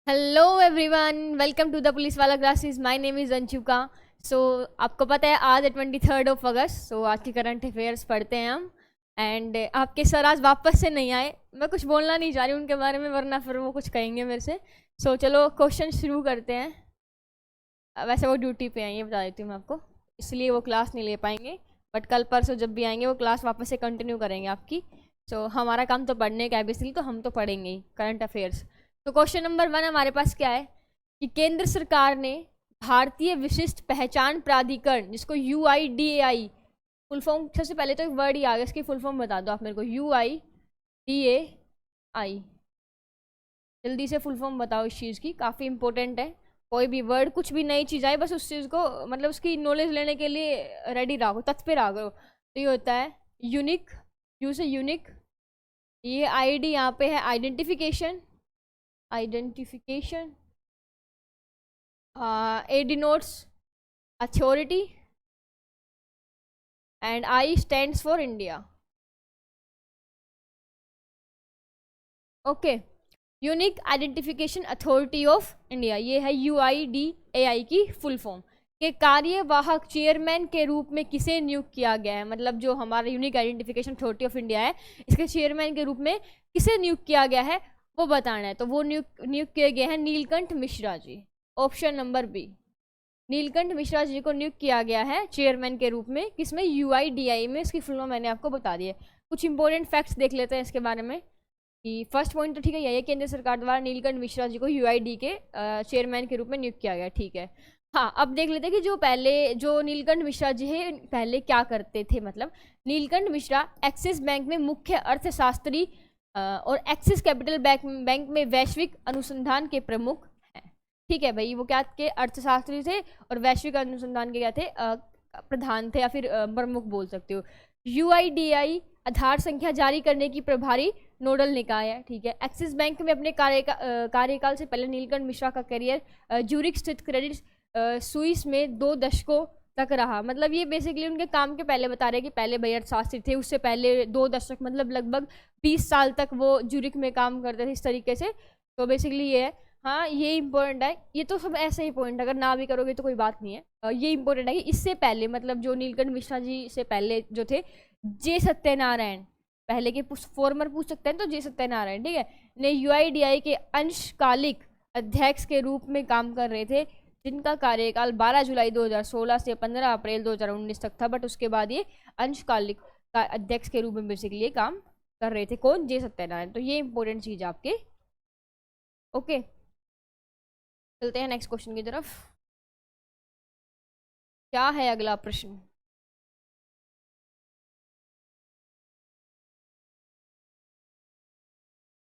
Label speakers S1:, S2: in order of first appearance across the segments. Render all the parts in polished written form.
S1: Hello everyone, welcome to the police wala classes. My name is Anshuka. So आपको पता है आज है 23 अगस्त। सो आज के करंट अफेयर्स पढ़ते हैं हम। एंड आपके सर आज वापस से नहीं आए। मैं कुछ बोलना नहीं चाह रही उनके बारे में, वरना फिर वो कुछ कहेंगे मेरे से। सो चलो क्वेश्चन शुरू करते हैं। वैसे वो ड्यूटी पे हैं, ये बता देती हूँ मैं आपको, इसलिए वो क्लास नहीं ले पाएंगे। बट कल परसों जब भी आएंगे वो क्लास वापस से कंटिन्यू करेंगे आपकी। सो हमारा काम तो पढ़ने का है बेसिकली, तो हम तो पढ़ेंगे ही करंट अफेयर्स। तो क्वेश्चन नंबर 1 हमारे पास क्या है कि केंद्र सरकार ने भारतीय विशिष्ट पहचान प्राधिकरण, जिसको UIDAI फुल फॉर्म, सबसे पहले तो एक वर्ड ही आ गया, इसकी फुल फॉर्म बता दो आप मेरे को। UIDAI, जल्दी से फुल फॉर्म बताओ इस चीज़ की, काफ़ी इंपॉर्टेंट है। कोई भी वर्ड, कुछ भी नई चीज़ आए, बस उस चीज़ को मतलब उसकी नॉलेज लेने के लिए रेडी रहो, तत्पर रहो। तो ये होता है यूनिक, यू से यूनिक। ये ID यहाँ पे है identification, identification. A denotes authority and I stands for India. Okay, unique identification authority of India, ये है UIDAI की फुल फॉर्म। के कार्यवाहक चेयरमैन के रूप में किसे नियुक्त किया गया है, मतलब जो हमारा unique identification authority of India है, इसके चेयरमैन के रूप में किसे नियुक्त किया गया है वो बताना है। तो वो नियुक्त किए गए हैं Neelkanth Mishra ji. Option number B, Neelkanth Mishra ji को नियुक्त किया गया है चेयरमैन के रूप में, किसमें, UIDAI में। इसकी फुल फॉर्म मैंने आपको बता दी है। कुछ इंपॉर्टेंट फैक्ट्स देख लेते हैं इसके बारे में कि फर्स्ट पॉइंट तो ठीक है, यही केंद्र सरकार द्वारा नीलकंठ मिश्रा जी को UID के चेयरमैन के रूप में नियुक्त किया गया, ठीक है। हाँ, अब देख लेते हैं कि जो नीलकंठ मिश्रा जी है पहले क्या करते थे। मतलब नीलकंठ मिश्रा एक्सिस बैंक में मुख्य अर्थशास्त्री और एक्सिस कैपिटल बैंक में वैश्विक अनुसंधान के प्रमुख हैं। ठीक है भाई, वो क्या के अर्थशास्त्री थे और वैश्विक अनुसंधान के क्या थे, प्रधान थे, या फिर प्रमुख बोल सकते हो। UIDAI आधार संख्या जारी करने की प्रभारी नोडल निकाय है, ठीक है। एक्सिस बैंक में अपने कार्यकाल से पहले नीलकंठ मिश्रा का करियर ज्यूरिख स्थित क्रेडिट स्विस में 2 दशकों तक रहा। मतलब ये बेसिकली उनके काम के पहले बता रहे हैं कि पहले भाई अर्थशास्त्री थे, उससे पहले 2 दशक मतलब लगभग 20 साल तक वो ज्यूरिख में काम करते थे इस तरीके से। तो बेसिकली ये है। हाँ, ये इंपॉर्टेंट है, ये तो सब ऐसे ही पॉइंट, अगर ना भी करोगे तो कोई बात नहीं है। ये इंपॉर्टेंट है कि इससे पहले, मतलब जो नीलकंठ मिश्रा जी से पहले जो थे, जे सत्यनारायण, पहले के फॉर्मर पूछ सकते हैं तो जे सत्यनारायण, ठीक है, ने UIDAI के अंशकालिक अध्यक्ष के रूप में काम कर रहे थे, जिनका कार्यकाल 12 जुलाई 2016 से 15 अप्रैल 2019 तक था। बट उसके बाद ये अंशकालिक का अध्यक्ष के रूप में बेसिकली ये काम कर रहे थे। कौन, जे सत्यनारायण। तो ये इंपॉर्टेंट चीज आपके। ओके, चलते हैं नेक्स्ट क्वेश्चन की तरफ। क्या है अगला प्रश्न?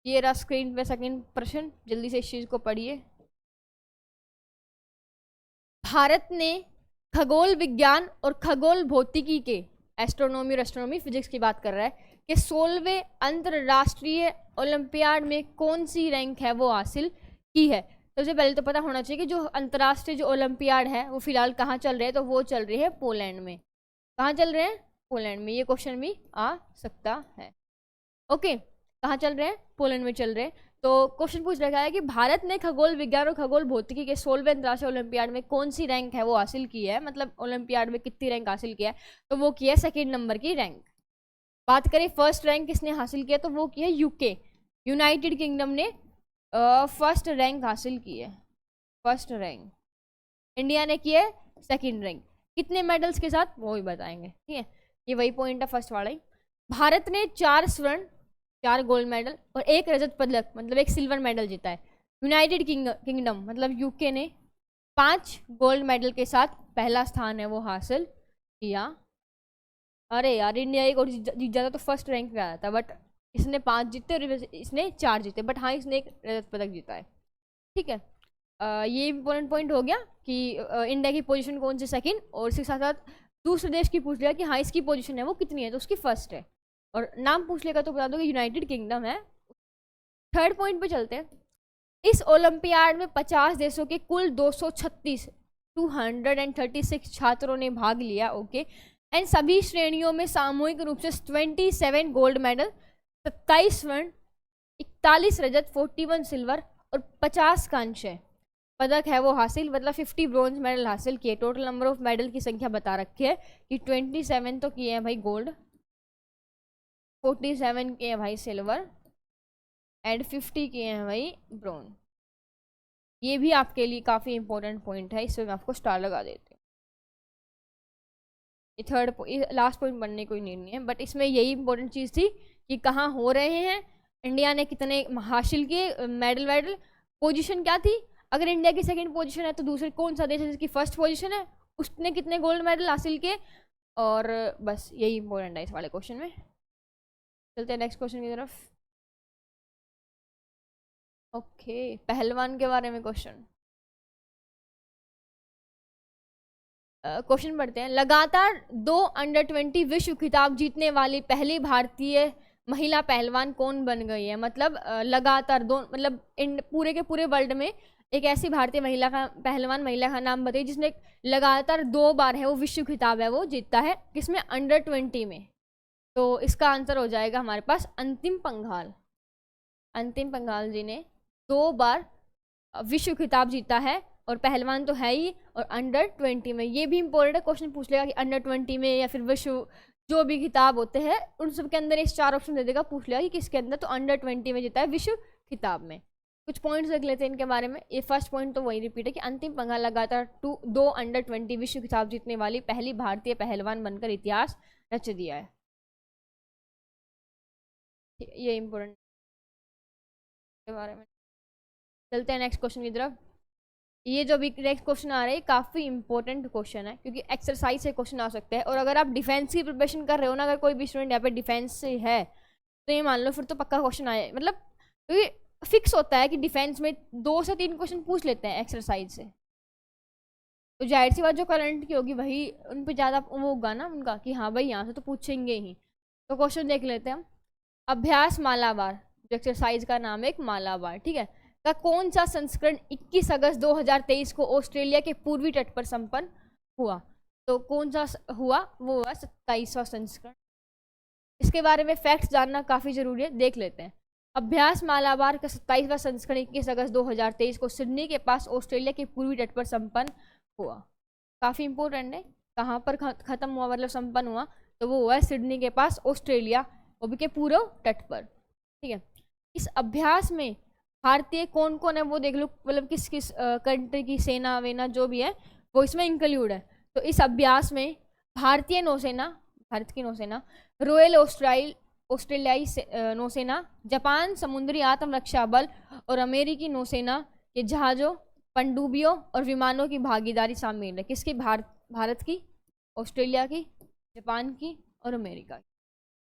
S1: ये रहा स्क्रीन पे सेकंड प्रश्न, जल्दी से इस चीज को पढ़िए। भारत ने खगोल विज्ञान और खगोल भौतिकी के, एस्ट्रोनॉमी और एस्ट्रोनॉमी फिजिक्स की बात कर रहा है, कि 16वें अंतरराष्ट्रीय ओलंपियाड में कौन सी रैंक है वो हासिल की है। सबसे पहले तो पता होना चाहिए कि जो अंतर्राष्ट्रीय जो ओलंपियाड है वो फिलहाल कहाँ चल रहे हैं। तो वो चल रही है पोलैंड में। कहाँ चल रहे हैं? पोलैंड में। ये क्वेश्चन भी आ सकता है। ओके, कहाँ चल रहे हैं? पोलैंड में चल रहे हैं। तो क्वेश्चन पूछ रखा है कि भारत ने खगोल विज्ञान और खगोल भौतिकी के 16वें अंतर्राष्ट्रीय ओलंपियाड में कौन सी रैंक है वो हासिल की है, मतलब ओलंपियाड में कितनी रैंक हासिल किया है। तो वो की है 2nd नंबर की रैंक। बात करें फर्स्ट रैंक किसने हासिल किया, तो वो की है UK, यूनाइटेड किंगडम ने फर्स्ट रैंक हासिल की है। फर्स्ट रैंक इंडिया ने की है 2nd रैंक। कितने मेडल्स के साथ वो भी बताएंगे, ठीक है। ये वही पॉइंट है फर्स्ट वाला ही। भारत ने 4 स्वर्ण, 4 गोल्ड मेडल और 1 रजत पदक, मतलब 1 सिल्वर मेडल जीता है। यूनाइटेड किंगडम मतलब UK ने 5 गोल्ड मेडल के साथ पहला स्थान है वो हासिल किया। अरे यार, इंडिया एक और जीत जाता तो फर्स्ट रैंक पे आ जाता, बट इसने 5 जीते और इसने 4 जीते। बट हाँ, इसने 1 रजत पदक जीता है, ठीक है। ये इंपॉर्टेंट पॉइंट हो गया कि इंडिया की पोजीशन कौन सी 2nd, और इसके साथ साथ दूसरे देश की पूछ लिया कि हाँ इसकी पोजीशन है वो कितनी है, तो उसकी फर्स्ट है। और नाम पूछ लेगा तो बता दो कि यूनाइटेड किंगडम है। थर्ड पॉइंट पे चलते हैं। इस ओलंपियाड में 50 देशों के कुल 236 छात्रों ने भाग लिया। ओके, एंड सभी श्रेणियों में सामूहिक रूप से 27 गोल्ड मेडल, 27 स्वर्ण, 41 रजत, 41 सिल्वर और 50 कांस्य पदक है वो हासिल, मतलब 50 ब्रॉन्ज मेडल हासिल किए। टोटल नंबर ऑफ मेडल की संख्या बता रखी है कि 27 तो किए हैं भाई गोल्ड, 47 किए हैं भाई सिल्वर एंड 50 किए हैं भाई ब्रॉन्ज। ये भी आपके लिए काफ़ी इंपॉर्टेंट पॉइंट है, इसमें मैं आपको स्टार लगा देती हूँ। ये थर्ड लास्ट पॉइंट बनने कोई नीड नहीं है, बट इसमें यही इंपॉर्टेंट चीज़ थी कि कहाँ हो रहे हैं, इंडिया ने कितने हासिल किए मेडल, पोजीशन क्या थी। अगर इंडिया की सेकंड पोजीशन है तो दूसरे कौन सा देश है जिसकी फर्स्ट पोजीशन है, उसने कितने गोल्ड मेडल हासिल किए, और बस यही इंपॉर्टेंट है इस वाले क्वेश्चन में। चलते हैं नेक्स्ट क्वेश्चन की तरफ। ओके, पहलवान के बारे में क्वेश्चन पढ़ते हैं। लगातार 2 अंडर-20 विश्व खिताब जीतने वाली पहली भारतीय महिला पहलवान कौन बन गई है। मतलब लगातार 2, मतलब पूरे के पूरे वर्ल्ड में एक ऐसी भारतीय महिला का पहलवान महिला का नाम बताइए जिसने लगातार 2 बार है वो विश्व खिताब है वो जीतता है, किसमें, अंडर-20 में। तो इसका आंसर हो जाएगा हमारे पास अंतिम पंघाल। अंतिम पंघाल जी ने 2 बार विश्व खिताब जीता है, और पहलवान तो है ही, और अंडर-20 में। ये भी इंपॉर्टेंट है, क्वेश्चन पूछ लेगा कि अंडर-20 में या फिर विश्व जो भी खिताब होते हैं उन सब के अंदर ये 4 ऑप्शन दे देगा, पूछ लेगा कि किसके अंदर, तो अंडर-20 में जीता है विश्व खिताब में। कुछ पॉइंट्स देख लेते हैं इनके बारे में। ये फर्स्ट पॉइंट तो वही रिपीट है कि अंतिम पंघाल लगातार 2 अंडर-20 विश्व खिताब जीतने वाली पहली भारतीय पहलवान बनकर इतिहास रच दिया है। ये इंपॉर्टेंट के बारे में। चलते हैं नेक्स्ट क्वेश्चन की तरफ। ये जो भी नेक्स्ट क्वेश्चन आ रहा है काफ़ी इंपॉर्टेंट क्वेश्चन है, क्योंकि एक्सरसाइज से क्वेश्चन आ सकते हैं। और अगर आप डिफेंस की प्रिपरेशन कर रहे हो ना, अगर कोई भी स्टूडेंट यहाँ पे डिफेंस से है तो ये मान लो फिर तो पक्का क्वेश्चन आए, मतलब क्योंकि फिक्स होता है कि डिफेंस में 2 से 3 क्वेश्चन पूछ लेते हैं एक्सरसाइज से। तो जाहिर सी बात जो करंट की होगी वही उन पर ज़्यादा वो होगा ना उनका, कि हाँ भाई यहाँ से तो पूछेंगे ही। तो क्वेश्चन देख लेते हैं हम। अभ्यास मालाबार, जो एक्सरसाइज का नाम है एक मालाबार, ठीक है, का कौन सा संस्करण 21 अगस्त 2023 को ऑस्ट्रेलिया के पूर्वी तट पर संपन्न हुआ। तो कौन सा हुआ, वो हुआ 27वां संस्करण। इसके बारे में फैक्ट्स जानना काफ़ी जरूरी है, देख लेते हैं। अभ्यास मालाबार का 27वां संस्करण 21 अगस्त 2023 को सिडनी के पास ऑस्ट्रेलिया के पूर्वी तट पर संपन्न हुआ। काफ़ी इंपॉर्टेंट है, कहाँ पर खत्म हुआ मतलब संपन्न हुआ, तो वो हुआ है सिडनी के पास ऑस्ट्रेलिया, वो भी के पूर्व तट पर, ठीक है। इस अभ्यास में भारतीय कौन कौन है वो देख लो, मतलब किस किस कंट्री की सेना वेना जो भी है वो इसमें इंक्लूड है। तो इस अभ्यास में भारतीय नौसेना, भारत की नौसेना, रॉयल ऑस्ट्रेलियाई नौसेना, जापान समुद्री आत्मरक्षा बल और अमेरिकी नौसेना के जहाज़ों, पनडुब्बियों और विमानों की भागीदारी शामिल है। किसकी, भारत की, ऑस्ट्रेलिया की, जापान की और अमेरिका की।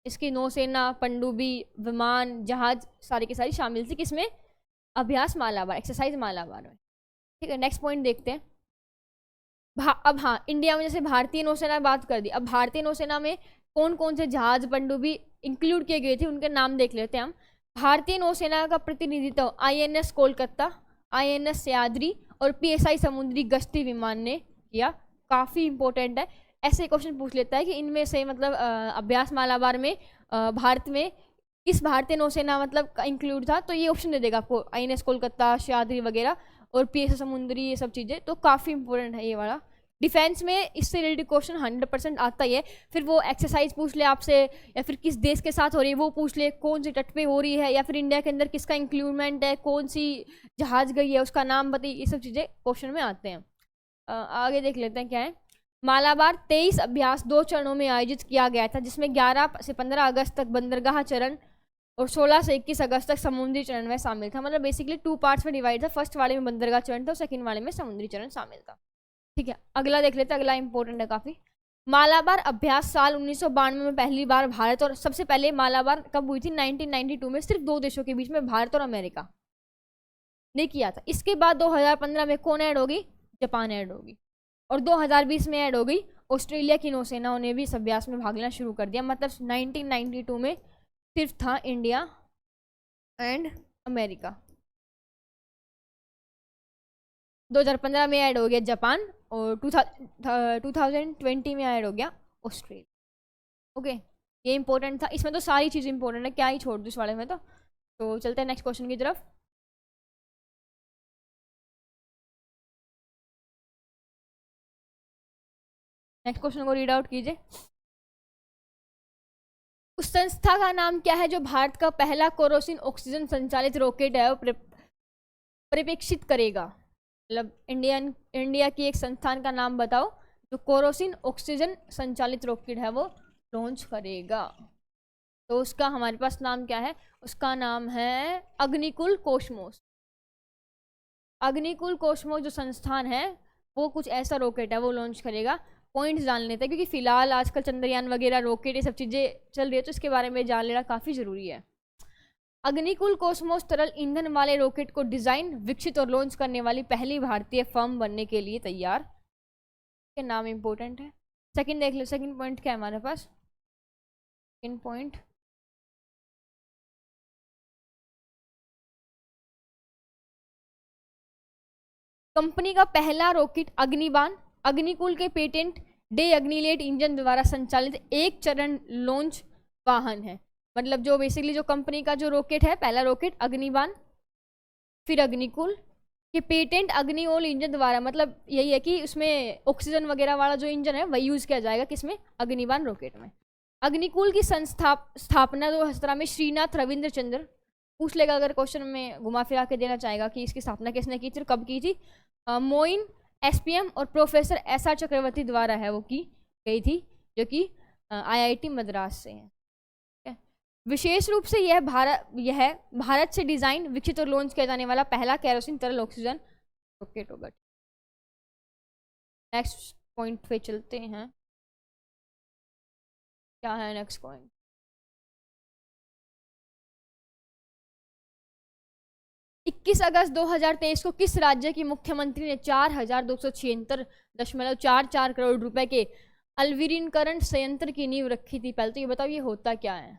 S1: इसकी नौसेना, पनडुब्बी, विमान, जहाज सारी की सारी शामिल थी किसमें, अभ्यास मालाबार, एक्सरसाइज मालाबार में, ठीक है। नेक्स्ट पॉइंट देखते हैं। अब हाँ, इंडिया में जैसे भारतीय नौसेना बात कर दी, अब भारतीय नौसेना में कौन कौन से जहाज पनडुब्बी इंक्लूड किए गए थे उनके नाम देख लेते हैं हम। भारतीय नौसेना का प्रतिनिधित्व INS कोलकाता, INS सह्याद्री और PSI समुद्री गश्ती विमान ने किया। काफ़ी इंपॉर्टेंट है, ऐसे क्वेश्चन पूछ लेता है कि इनमें से मतलब अभ्यास मालाबार में भारत में किस भारतीय नौसेना मतलब इंक्लूड था, तो ये ऑप्शन दे देगा आपको, INS कोलकाता, सह्याद्री वगैरह और PSI समुद्री, ये सब चीज़ें। तो काफ़ी इंपॉर्टेंट है ये वाला। डिफेंस में इससे रिलेटेड क्वेश्चन 100% आता ही है। फिर वो एक्सरसाइज पूछ ले आपसे, या फिर किस देश के साथ हो रही है वो पूछ ले, कौन सी तट पे हो रही है, या फिर इंडिया के अंदर किसका इंक्लूडमेंट है, कौन सी जहाज गई है उसका नाम बताइए, ये सब चीज़ें क्वेश्चन में आते हैं। आगे देख लेते हैं क्या है। मालाबार 23 अभ्यास 2 चरणों में आयोजित किया गया था, जिसमें 11 से 15 अगस्त तक बंदरगाह चरण और 16 से 21 अगस्त तक समुद्री चरण में शामिल था। मतलब बेसिकली 2 पार्ट्स में डिवाइड था, फर्स्ट वाले में बंदरगाह चरण था, सेकंड वाले में समुद्री चरण शामिल था, ठीक है। अगला देख लेते हैं, अगला इंपॉर्टेंट है काफ़ी। मालाबार अभ्यास साल 1992 में पहली बार भारत, और सबसे पहले मालाबार कब हुई थी, 1992 में, सिर्फ 2 देशों के बीच में, भारत और अमेरिका ने किया था। इसके बाद 2015 में कौन ऐड होगी, जापान ऐड होगी, और 2020 में ऐड हो गई ऑस्ट्रेलिया की नौसेना ने भी इस अभ्यास में भाग लेना शुरू कर दिया। मतलब 1992 में सिर्फ था इंडिया एंड अमेरिका, 2015 में ऐड हो गया जापान, और 2020 में ऐड हो गया ऑस्ट्रेलिया। ओके, ये इंपॉर्टेंट था, इसमें तो सारी चीज़ इंपॉर्टेंट है, क्या ही छोड़ दूँ इस वाले में। तो चलते हैं नेक्स्ट क्वेश्चन की तरफ। नेक्स्ट क्वेश्चन को रीड आउट कीजिए। उस संस्था का नाम क्या है जो भारत का पहला केरोसिन ऑक्सीजन संचालित रॉकेट है वो परिप्रेक्षित करेगा? मतलब इंडिया की एक संस्थान का नाम बताओ जो केरोसिन ऑक्सीजन संचालित रॉकेट है वो लॉन्च करेगा। तो उसका हमारे पास नाम क्या है? उसका नाम है अग्निकुल कॉस्मोस। अग्निकुल कॉस्मोस जो संस्थान है वो कुछ ऐसा रॉकेट है वो लॉन्च करेगा। पॉइंट्स जान लेते हैं क्योंकि फिलहाल आजकल चंद्रयान वगैरह रॉकेट ये सब चीज़ें चल रही है तो इसके बारे में जान लेना काफ़ी ज़रूरी है। अग्निकुल कॉस्मोस तरल ईंधन वाले रॉकेट को डिजाइन, विकसित और लॉन्च करने वाली पहली भारतीय फर्म बनने के लिए तैयार। के नाम इंपॉर्टेंट है। सेकंड देख लो, सेकंड पॉइंट क्या है हमारे पास? सेकंड पॉइंट कंपनी का पहला रॉकेट अग्निबाण अग्निकुल के पेटेंट डे अग्निलेट इंजन द्वारा संचालित एक चरण लॉन्च वाहन है। मतलब जो बेसिकली जो कंपनी का जो रॉकेट है, पहला रॉकेट अग्निबाण, फिर अग्निकुल के पेटेंट अग्निओल इंजन द्वारा, मतलब यही है कि उसमें ऑक्सीजन वगैरह वाला जो इंजन है वही यूज किया जाएगा किसमें? अग्निबाण रॉकेट में। अग्निकुल की स्थापना 2017 में श्रीनाथ रविंद्र चंद्र पूछ लेगा अगर क्वेश्चन में घुमा फिरा के देना चाहेगा कि इसकी स्थापना किसने की थी और कब की थी। मोइन एसपीएम और प्रोफेसर एसआर चक्रवर्ती द्वारा है वो की गई थी, जो कि आईआईटी मद्रास से है। विशेष रूप से यह भारत से डिजाइन, विकसित और लॉन्च किया जाने वाला पहला केरोसिन तरल ऑक्सीजन रॉकेट होगा। नेक्स्ट पॉइंट पे चलते हैं। क्या है नेक्स्ट पॉइंट? इक्कीस अगस्त 2023 को किस राज्य की मुख्यमंत्री ने 4,276.44 करोड़ रुपए के अलवीनीकरण संयंत्र की नींव रखी थी? पहले तो ये बताओ ये होता क्या है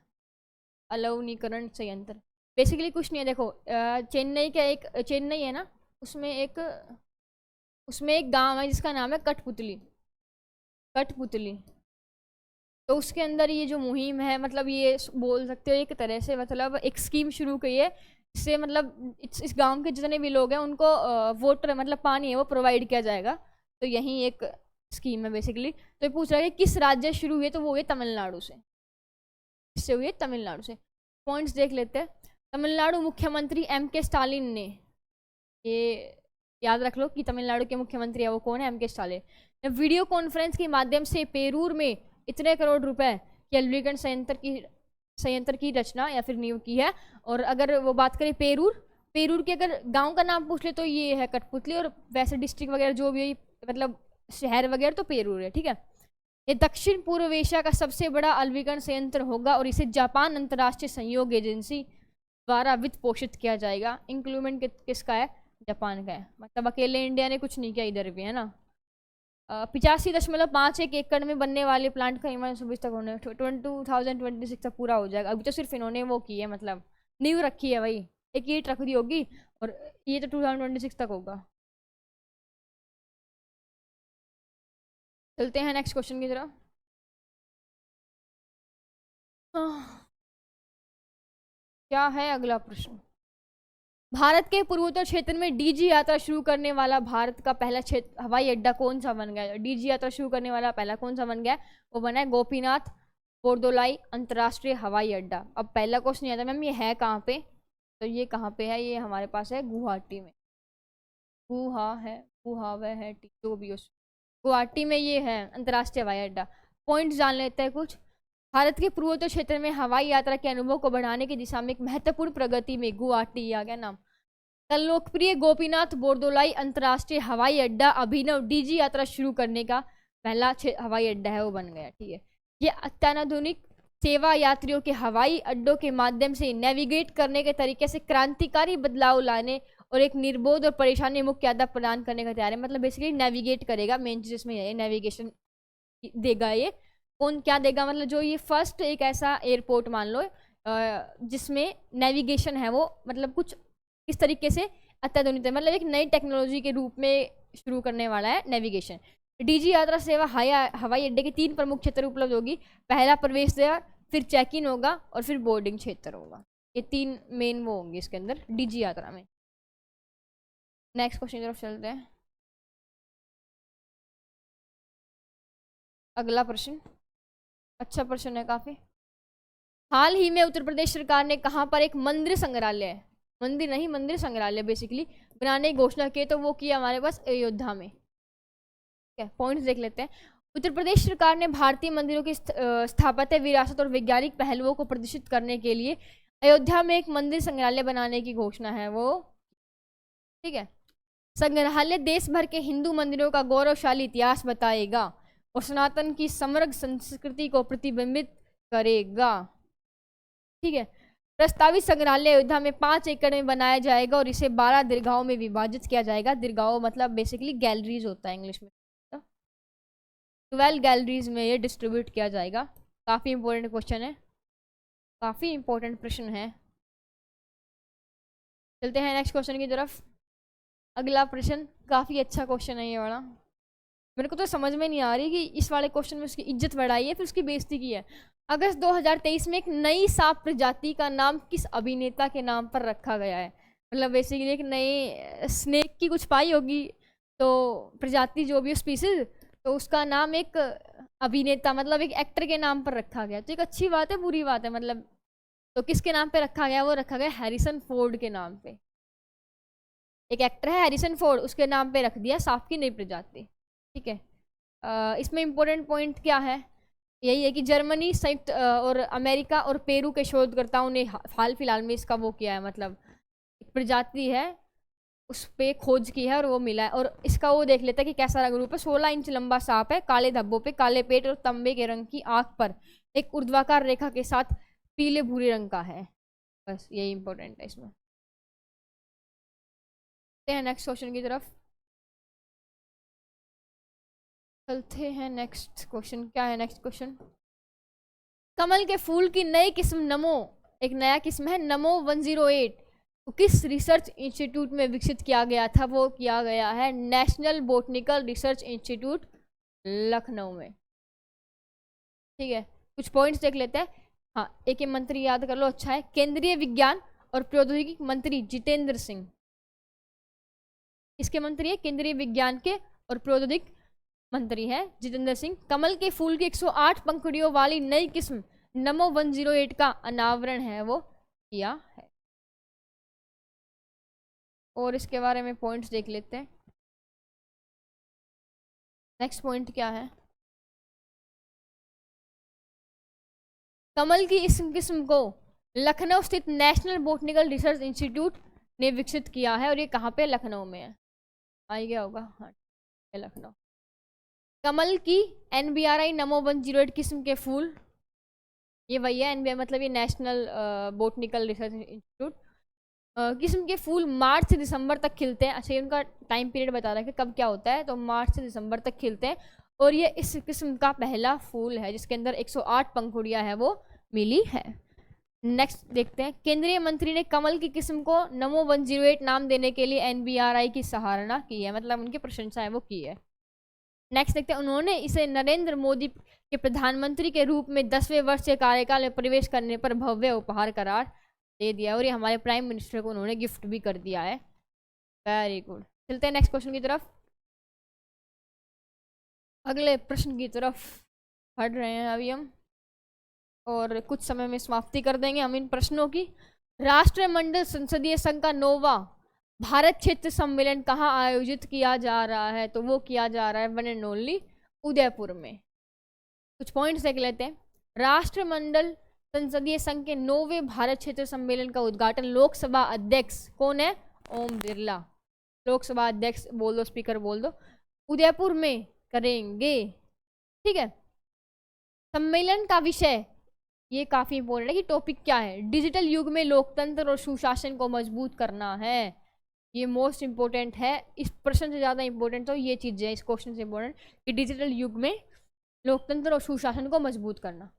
S1: अलवनीकरण संयंत्र? बेसिकली कुछ नहीं है, देखो चेन्नई है ना, उसमें एक गांव है जिसका नाम है कठपुतली। तो उसके अंदर ये जो मुहिम है, मतलब ये बोल सकते हो एक तरह से मतलब एक स्कीम शुरू की है। इससे मतलब इस गांव के जितने भी लोग हैं उनको वाटर मतलब पानी है वो प्रोवाइड किया जाएगा। तो यही एक स्कीम है बेसिकली। तो ये पूछ रहा है कि किस राज्य से शुरू हुई? तो वो हुए तमिलनाडु से। इससे हुई तमिलनाडु से। पॉइंट्स देख लेते हैं। तमिलनाडु मुख्यमंत्री एम.के. स्टालिन ने, ये याद रख लो कि तमिलनाडु के मुख्यमंत्री है वो कौन है? एम.के. स्टालिन ने वीडियो कॉन्फ्रेंस के माध्यम से पेरूर में इतने करोड़ रुपए के अलवीकरण संयंत्र की रचना या फिर नींव की है। और अगर वो बात करें पेरूर के अगर गांव का नाम पूछ ले तो ये है कठपुतली, और वैसे डिस्ट्रिक्ट वगैरह जो भी मतलब शहर वगैरह तो पेरूर है। ठीक है, ये दक्षिण पूर्व एशिया का सबसे बड़ा अलवीकरण संयंत्र होगा और इसे जापान अंतर्राष्ट्रीय सहयोग एजेंसी द्वारा वित्त पोषित किया जाएगा। इंक्लूमेंट किसका है? जापान का है। मतलब अकेले इंडिया ने कुछ नहीं किया, इधर भी है ना। 85.51 एकड़ में बनने वाले प्लांट का निर्माण 2026 तक होने 2026 तक पूरा हो जाएगा। अभी तो सिर्फ इन्होंने वो की है, मतलब नींव रखी है भाई, एक ईंट रख दी होगी और ये तो 2026 तक होगा। चलते हैं नेक्स्ट क्वेश्चन की तरफ। क्या है अगला प्रश्न? भारत के पूर्वोत्तर क्षेत्र में डीजी यात्रा शुरू करने वाला भारत का पहला क्षेत्र हवाई अड्डा कौन सा बन गया? डीजी यात्रा शुरू करने वाला पहला कौन सा बन गया? वो बना है गोपीनाथ बोरदोलाई अंतर्राष्ट्रीय हवाई अड्डा। अब पहला क्वेश्चन नहीं आता मैम ये है कहाँ पे, तो ये कहाँ पे है? ये हमारे पास है गुवाहाटी में। जो भी हो, गुवाहाटी में ये है अंतर्राष्ट्रीय हवाई अड्डा। पॉइंट जान लेते हैं कुछ। भारत के पूर्वोत्तर क्षेत्र में हवाई यात्रा के अनुभव को बढ़ाने की दिशा में एक महत्वपूर्ण प्रगति में गुवाहाटी आ गया नाम। कल लोकप्रिय गोपीनाथ बोरदोलाई अंतर्राष्ट्रीय हवाई अड्डा अभिनव डीजी यात्रा शुरू करने का पहला हवाई अड्डा है वो बन गया। ठीक है, ये अत्याधुनिक सेवा यात्रियों के हवाई अड्डों के माध्यम से नेविगेट करने के तरीके से क्रांतिकारी बदलाव लाने और एक निर्बोध और परेशानी मुक्त यात्रा प्रदान करने का तैयार है। मतलब बेसिकली नेविगेट करेगा, मेन चीज इसमें है नेविगेशन देगा। ये कौन क्या देगा? मतलब जो ये फर्स्ट एक ऐसा एयरपोर्ट मान लो जिसमें नेविगेशन है वो मतलब कुछ इस तरीके से अत्याधुनिक है, मतलब एक नई टेक्नोलॉजी के रूप में शुरू करने वाला है नेविगेशन। डीजी यात्रा सेवा हवाई अड्डे के 3 प्रमुख क्षेत्र उपलब्ध होगी। पहला प्रवेश द्वार, फिर चेक इन होगा और फिर बोर्डिंग क्षेत्र होगा। ये 3 मेन वो होंगे इसके अंदर डीजी यात्रा में। नेक्स्ट क्वेश्चन की तरफ चलते हैं। अगला प्रश्न अच्छा प्रश्न है काफी। हाल ही में उत्तर प्रदेश सरकार ने कहाँ पर एक मंदिर संग्रहालय, मंदिर नहीं मंदिर संग्रहालय बेसिकली बनाने की घोषणा की, तो वो किया हमारे पास अयोध्या में। ठीक है, पॉइंट्स देख लेते हैं। उत्तर प्रदेश सरकार ने भारतीय मंदिरों की स्थापत्य विरासत और वैज्ञानिक पहलुओं को प्रदर्शित करने के लिए अयोध्या में एक मंदिर संग्रहालय बनाने की घोषणा है वो। ठीक है, संग्रहालय देश भर के हिंदू मंदिरों का गौरवशाली इतिहास बताएगा और सनातन की समृद्ध संस्कृति को प्रतिबिंबित करेगा। ठीक है, प्रस्तावित संग्रहालय अयोध्या में 5 एकड़ में बनाया जाएगा और इसे 12 दीर्घाओं में विभाजित किया जाएगा। दीर्घाओं मतलब बेसिकली गैलरीज होता है इंग्लिश में। 12 गैलरीज में ये डिस्ट्रीब्यूट किया जाएगा। काफ़ी इंपॉर्टेंट क्वेश्चन है, काफ़ी इंपॉर्टेंट प्रश्न है। चलते हैं नेक्स्ट क्वेश्चन की तरफ। अगला प्रश्न काफ़ी अच्छा क्वेश्चन है ये वाला। मेरे को तो समझ में नहीं आ रही कि इस वाले क्वेश्चन में उसकी इज्जत बढ़ाई है फिर उसकी बेइज्जती की है। अगस्त 2023 में एक नई सांप प्रजाति का नाम किस अभिनेता के नाम पर रखा गया है? मतलब बेसिकली एक नई स्नेक की कुछ पाई होगी तो प्रजाति जो भी स्पीसीज, तो उसका नाम एक अभिनेता मतलब एक एक्टर के नाम पर रखा गया। तो एक अच्छी बात है बुरी बात है मतलब, तो किसके नाम पे रखा गया? वो रखा गया हैरिसन फोर्ड के नाम पे। एक एक्टर है हैरिसन फोर्ड, उसके नाम पे रख दिया सांप की नई प्रजाति। ठीक है, इसमें इंपॉर्टेंट पॉइंट क्या है? यही है कि जर्मनी, संयुक्त और अमेरिका और पेरू के शोधकर्ताओं ने हाल फिलहाल में इसका वो किया है, मतलब एक प्रजाति है उस पे खोज की है और वो मिला है। और इसका वो देख लेता है कि कैसा रंग रूप है। 16 इंच लंबा सांप है, काले धब्बों पे, काले पेट और तांबे के रंग की आंख पर एक ऊर्ध्वाकार रेखा के साथ पीले भूरे रंग का है। बस यही इंपॉर्टेंट है इसमें। नेक्स्ट क्वेश्चन की तरफ चलते हैं। नेक्स्ट क्वेश्चन क्या है? नेक्स्ट क्वेश्चन, कमल के फूल की नई किस्म नमो, एक नया किस्म है नमो 108, तो किस रिसर्च इंस्टीट्यूट में विकसित किया गया था? वो किया गया है national botanical research institute Lucknow में। ठीक है, कुछ पॉइंट्स देख लेते हैं। हाँ, एक मंत्री याद कर लो, अच्छा है। केंद्रीय विज्ञान और प्रौद्योगिकी मंत्री जितेंद्र सिंह, इसके मंत्री है केंद्रीय विज्ञान के और प्रौद्योगिकी मंत्री है जितेंद्र सिंह। कमल के फूल की 108 पंखुड़ियों वाली नई किस्म नमो 108 का अनावरण है वो किया है। और इसके बारे में पॉइंट्स देख लेते हैं। नेक्स्ट पॉइंट क्या है? कमल की इस किस्म को लखनऊ स्थित नेशनल बोटनिकल रिसर्च इंस्टीट्यूट ने विकसित किया है और ये कहाँ पे? लखनऊ में है। आ गया होगा, हाँ लखनऊ। कमल की NBRI नमो 108 किस्म के फूल, ये वही है NBRI मतलब ये नेशनल बोटनिकल रिसर्च इंस्टीट्यूट, किस्म के फूल मार्च से दिसंबर तक खिलते हैं। अच्छा, ये उनका टाइम पीरियड बता रहा है कि कब क्या होता है, तो मार्च से दिसंबर तक खिलते हैं और ये इस किस्म का पहला फूल है जिसके अंदर 108 पंखुड़ियाँ हैं वो मिली है। नेक्स्ट देखते हैं, केंद्रीय मंत्री ने कमल की किस्म को नमो 108 नाम देने के लिए NBRI की सराहना की है, मतलब उनकी प्रशंसा है वो की है। नेक्स्ट देखते हैं, उन्होंने इसे नरेंद्र मोदी के प्रधानमंत्री के रूप में 10वें वर्ष के कार्यकाल में प्रवेश करने पर भव्य उपहार करार दे दिया और ये हमारे प्राइम मिनिस्टर को उन्होंने गिफ्ट भी कर दिया है। Very good. चलते हैं नेक्स्ट क्वेश्चन की तरफ। अगले प्रश्न की तरफ बढ़ रहे हैं अभी हम और कुछ समय में समाप्ति कर देंगे हम इन प्रश्नों की। राष्ट्रमंडल संसदीय संघ का 9वां भारत क्षेत्र सम्मेलन कहाँ आयोजित किया जा रहा है? तो वो किया जा रहा है वन एंड ओनली उदयपुर में। कुछ पॉइंट्स देख लेते हैं। राष्ट्रमंडल संसदीय संघ के 9वें भारत क्षेत्र सम्मेलन का उद्घाटन लोकसभा अध्यक्ष कौन है? ओम बिरला। लोकसभा अध्यक्ष बोल दो, स्पीकर बोल दो, उदयपुर में करेंगे। ठीक है, सम्मेलन का विषय ये काफी इंपॉर्टेंट है कि टॉपिक क्या है? डिजिटल युग में लोकतंत्र और सुशासन को मजबूत करना है। ये मोस्ट इंपॉर्टेंट है, इस प्रश्न से ज्यादा इंपॉर्टेंट तो ये चीज है इस क्वेश्चन से इंपॉर्टेंट कि डिजिटल युग में लोकतंत्र और सुशासन को मजबूत करना।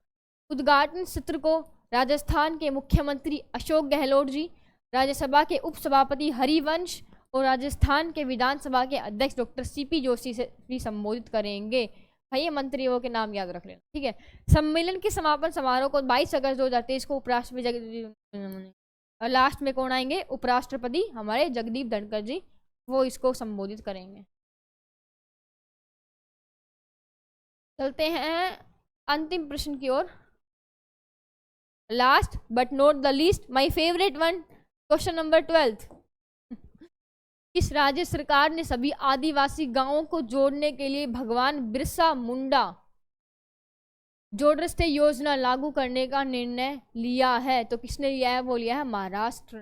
S1: उद्घाटन सत्र को राजस्थान के मुख्यमंत्री अशोक गहलोत जी, राज्यसभा के उपसभापति हरिवंश और राजस्थान के विधानसभा के अध्यक्ष डॉक्टर CP जोशी से भी संबोधित करेंगे। भाई ये मंत्रियों के नाम याद रख लेना। ठीक है, सम्मेलन के समापन समारोह को 22 अगस्त 2023 को उपराष्ट्रपति, लास्ट में कौन आएंगे? उपराष्ट्रपति हमारे जगदीप धनखड़ जी, वो इसको संबोधित करेंगे। चलते हैं अंतिम प्रश्न की ओर। Last but not the least, my favourite one, question number 12। किस राज्य सरकार ने सभी आदिवासी गांवों को जोड़ने के लिए भगवान बिरसा मुंडा जोड़ रस्ते योजना लागू करने का निर्णय लिया है? तो किसने लिया है? वो लिया है महाराष्ट्र।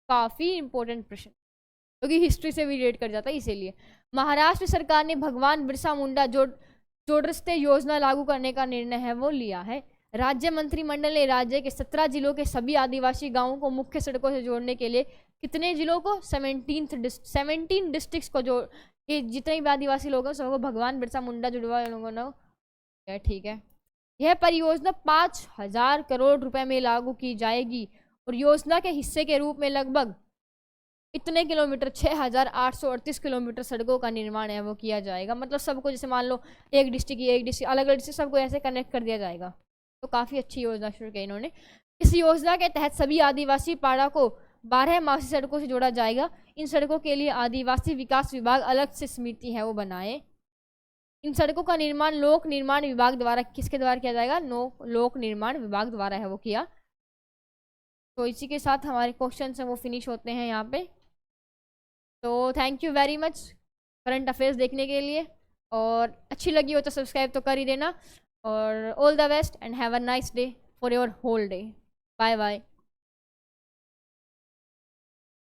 S1: काफी इंपॉर्टेंट प्रश्न, क्योंकि हिस्ट्री से भी रिलेट कर जाता है, इसीलिए। महाराष्ट्र सरकार ने भगवान बिरसा मुंडा जोड़ रस्ते योजना लागू करने का निर्णय है वो लिया है। राज्य मंत्रिमंडल ने राज्य के 17 जिलों के सभी आदिवासी गांवों को मुख्य सड़कों से जोड़ने के लिए कितने जिलों को? 17 डिस्ट्रिक्ट्स को जो जितने भी आदिवासी लोग हैं सबको भगवान बिरसा मुंडा जुड़वा लोगों ने, ठीक है। यह परियोजना 5,000 करोड़ रुपए में लागू की जाएगी और योजना के हिस्से के रूप में लगभग इतने किलोमीटर 6,838 किलोमीटर सड़कों का निर्माण है वो किया जाएगा। मतलब सबको, जैसे मान लो एक डिस्ट्रिक्ट अलग अलग डिस्ट्रिक्ट, सबको ऐसे कनेक्ट कर दिया जाएगा। तो काफ़ी अच्छी योजना शुरू की इन्होंने। इस योजना के तहत सभी आदिवासी पाड़ा को 12 मासी सड़कों से जोड़ा जाएगा। इन सड़कों के लिए आदिवासी विकास विभाग अलग से समिति है वो बनाए। इन सड़कों का निर्माण लोक निर्माण विभाग द्वारा, किसके द्वारा किया जाएगा? लोक निर्माण विभाग द्वारा है वो किया। तो इसी के साथ हमारे क्वेश्चन हैं वो फिनिश होते हैं यहाँ पे। तो thank you very much current affairs देखने के लिए, और अच्छी लगी हो तो सब्सक्राइब तो कर ही देना। और all the best and have a nice day for your whole day. Bye bye.